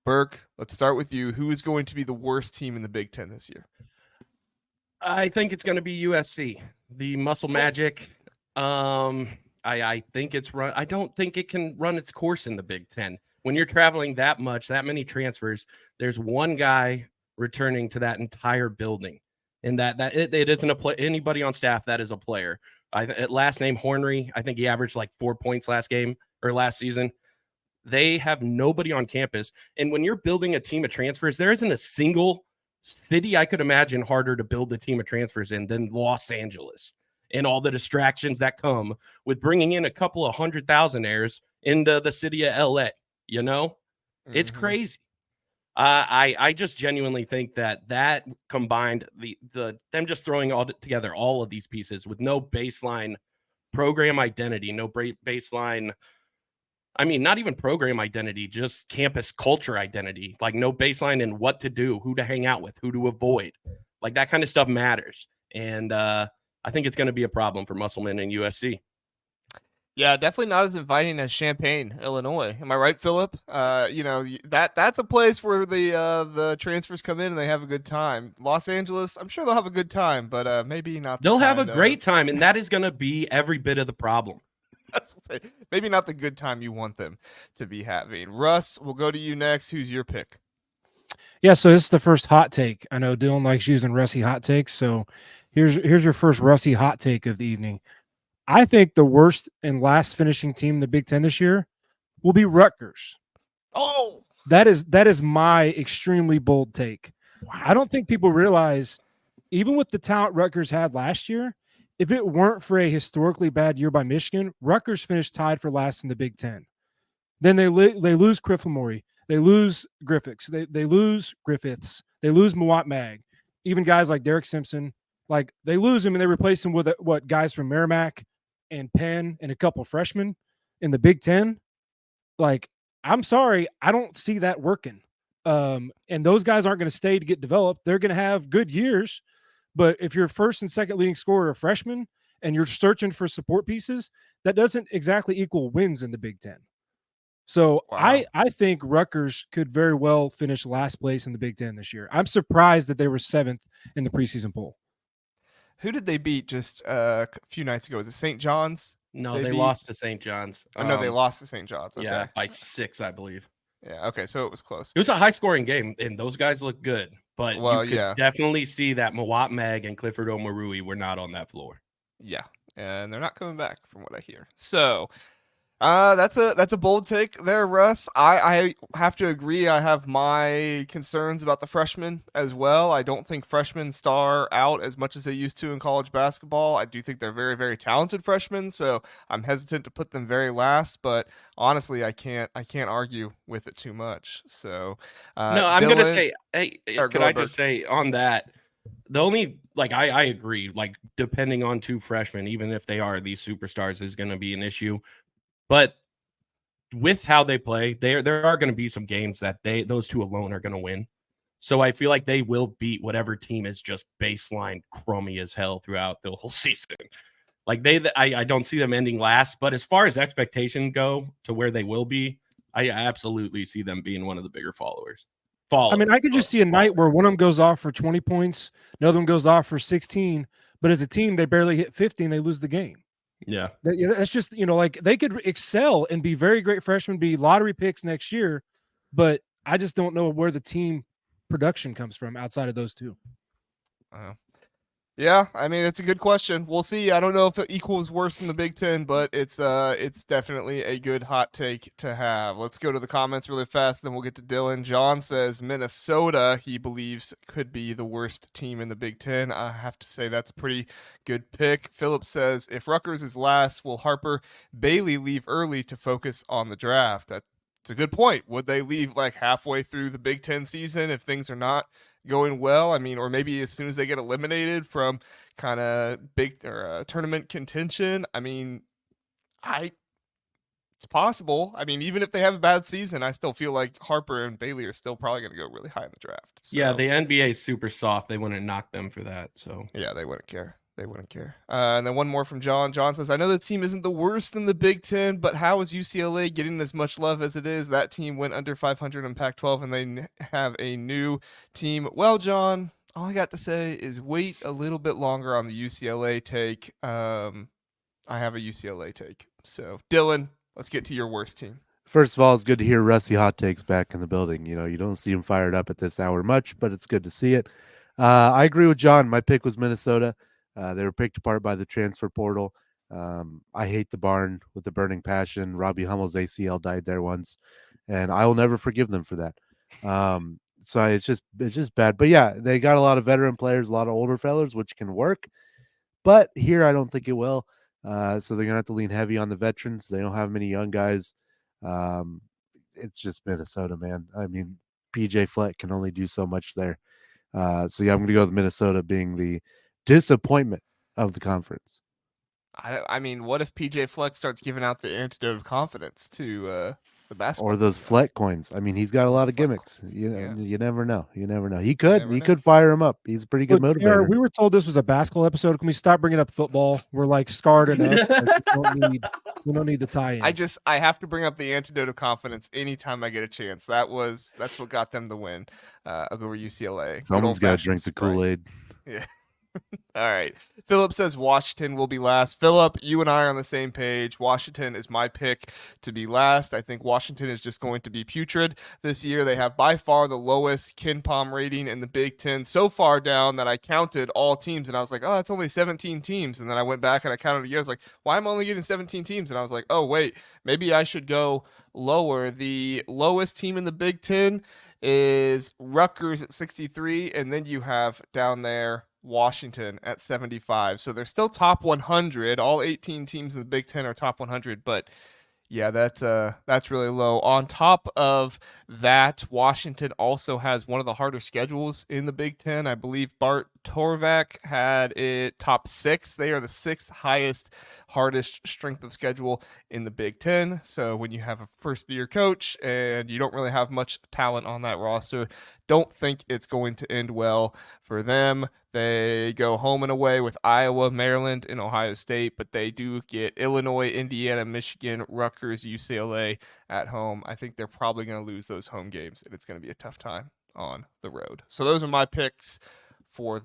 Burke, let's start with you. Who is going to be the worst team in the Big Ten this year? I think it's going to be USC, the Muscle Magic. I think it's run. I don't think it can run its course in the Big Ten. When you're traveling that much, that many transfers, there's one guy returning to that entire building, and it isn't anybody on staff that is a player. Last name Hornery. I think he averaged like 4 points last season. They have nobody on campus, and when you're building a team of transfers, there isn't a single city I could imagine harder to build a team of transfers in than Los Angeles, and all the distractions that come with bringing in a couple of 100,000-aires into the city of LA. It's crazy. I just genuinely think that combined, them just throwing all together all of these pieces with no baseline program identity, no baseline. I mean, not even program identity, just campus culture identity, like no baseline in what to do, who to hang out with, who to avoid. Like that kind of stuff matters. And I think it's going to be a problem for Musselman and USC. Yeah, definitely not as inviting as Champaign, Illinois. Am I right, Philip? That's a place where the transfers come in and they have a good time. Los Angeles, I'm sure they'll have a good time, but maybe not. They'll have a great time, and that is going to be every bit of the problem. Maybe not the good time you want them to be having. Russ, we'll go to you next. Who's your pick? Yeah, so this is the first hot take. I know Dylan likes using Russie hot takes, so here's your first Russie hot take of the evening. I think the worst and last finishing team in the Big Ten this year will be Rutgers. Oh, that is my extremely bold take. Wow. I don't think people realize, even with the talent Rutgers had last year, if it weren't for a historically bad year by Michigan, Rutgers finished tied for last in the Big Ten. Then they lose Clifford, they lose Griffiths, they lose Mowat Mag, even guys like Derek Simpson, like they lose him and they replace him with guys from Merrimack and Penn and a couple freshmen in the Big Ten. Like, I'm sorry, I don't see that working. And those guys aren't going to stay to get developed. They're going to have good years. But if your first and second leading scorer are freshmen and you're searching for support pieces, that doesn't exactly equal wins in the Big Ten. So wow. I think Rutgers could very well finish last place in the Big Ten this year. I'm surprised that they were 7th in the preseason poll. Who did they beat just a few nights ago? Was it St. John's? No, they lost to St. John's. No, they lost to St. John's. Okay. Yeah, by 6, I believe. Yeah, okay, so it was close. It was a high-scoring game, and those guys look good. But you could definitely see that Mowat Mag and Clifford Omoruyi were not on that floor. Yeah, and they're not coming back from what I hear. So that's a bold take there, Russ. I have to agree. I have my concerns about the freshmen as well. I don't think freshmen star out as much as they used to in college basketball. I do think they're very, very talented freshmen, so I'm hesitant to put them very last. But honestly, I can't argue with it too much. So no, I'm gonna say, hey, could I just say on that? The only I agree. Like depending on 2 freshmen, even if they are these superstars, is going to be an issue. But with how they play, there are going to be some games that those 2 alone are going to win. So I feel like they will beat whatever team is just baseline crummy as hell throughout the whole season. Like I don't see them ending last. But as far as expectations go to where they will be, I absolutely see them being one of the bigger followers. I mean, I could just see a night where one of them goes off for 20 points, another one goes off for 16, but as a team, they barely hit 50 and they lose the game. Yeah. That's just, they could excel and be very great freshmen, be lottery picks next year, but I just don't know where the team production comes from outside of those 2. Yeah, I mean, it's a good question. We'll see. I don't know if it equals worse in the Big Ten, but it's definitely a good hot take to have. Let's go to the comments really fast, then we'll get to Dylan. John says Minnesota, he believes, could be the worst team in the Big Ten. I have to say that's a pretty good pick. Philip says, if Rutgers is last, will Harper Bailey leave early to focus on the draft? That's a good point. Would they leave halfway through the Big Ten season if things are not going well? I mean, or maybe as soon as they get eliminated from kind of big or tournament contention. I mean, it's possible. I mean, even if they have a bad season, I still feel like Harper and Bailey are still probably going to go really high in the draft. So, yeah, the NBA is super soft. They wouldn't knock them for that. So yeah, they wouldn't care. They wouldn't care. And then one more from John. John says, I know the team isn't the worst in the Big Ten, but how is UCLA getting as much love as it is? That team went under 500 in Pac-12, and they have a new team. Well, John, all I got to say is wait a little bit longer on the UCLA take. I have a UCLA take. So, Dylan, let's get to your worst team. First of all, it's good to hear Rusty Hot Takes back in the building. You know, you don't see him fired up at this hour much, but it's good to see it. I agree with John. My pick was Minnesota. They were picked apart by the transfer portal. I hate the barn with a burning passion. Robbie Hummel's ACL died there once, and I will never forgive them for that. So it's just bad. But yeah, they got a lot of veteran players, a lot of older fellas, which can work. But here, I don't think it will. So they're gonna have to lean heavy on the veterans. They don't have many young guys. It's just Minnesota, man. I mean, PJ Fleck can only do so much there. So yeah, I'm going to go with Minnesota being the disappointment of the conference. I mean, what if PJ Fleck starts giving out the antidote of confidence to the basketball? Or those Fleck coins. I mean, he's got a lot of gimmicks. You never know. You never know. He could fire him up. He's a pretty good motivator. We were told this was a basketball episode. Can we stop bringing up football? We're like scarred enough. We don't need the tie-ins. I have to bring up the antidote of confidence anytime I get a chance. That's what got them to win over UCLA. Someone's got to drink the Kool-Aid. Yeah. All right. Philip says Washington will be last. Philip, you and I are on the same page. Washington is my pick to be last. I think Washington is just going to be putrid this year. They have by far the lowest KenPom rating in the Big Ten, so far down that I counted all teams, and I was like, oh, it's only 17 teams. And then I went back and I counted again. I was like, why am I only getting 17 teams? And I was like, oh, wait, maybe I should go lower. The lowest team in the Big Ten is Rutgers at 63, and then you have down there Washington at 75. So they're still top 100. All 18 teams in the Big Ten are top 100, but yeah, that's really low. On top of that, Washington also has one of the harder schedules in the Big Ten. I believe Bart Torvak had it top 6. They are the 6th highest, hardest strength of schedule in the Big Ten. So when you have a first-year coach and you don't really have much talent on that roster, don't think it's going to end well for them. They go home and away with Iowa, Maryland, and Ohio State, but they do get Illinois, Indiana, Michigan, Rutgers, UCLA at home. I think they're probably going to lose those home games, and it's going to be a tough time on the road. So those are my picks for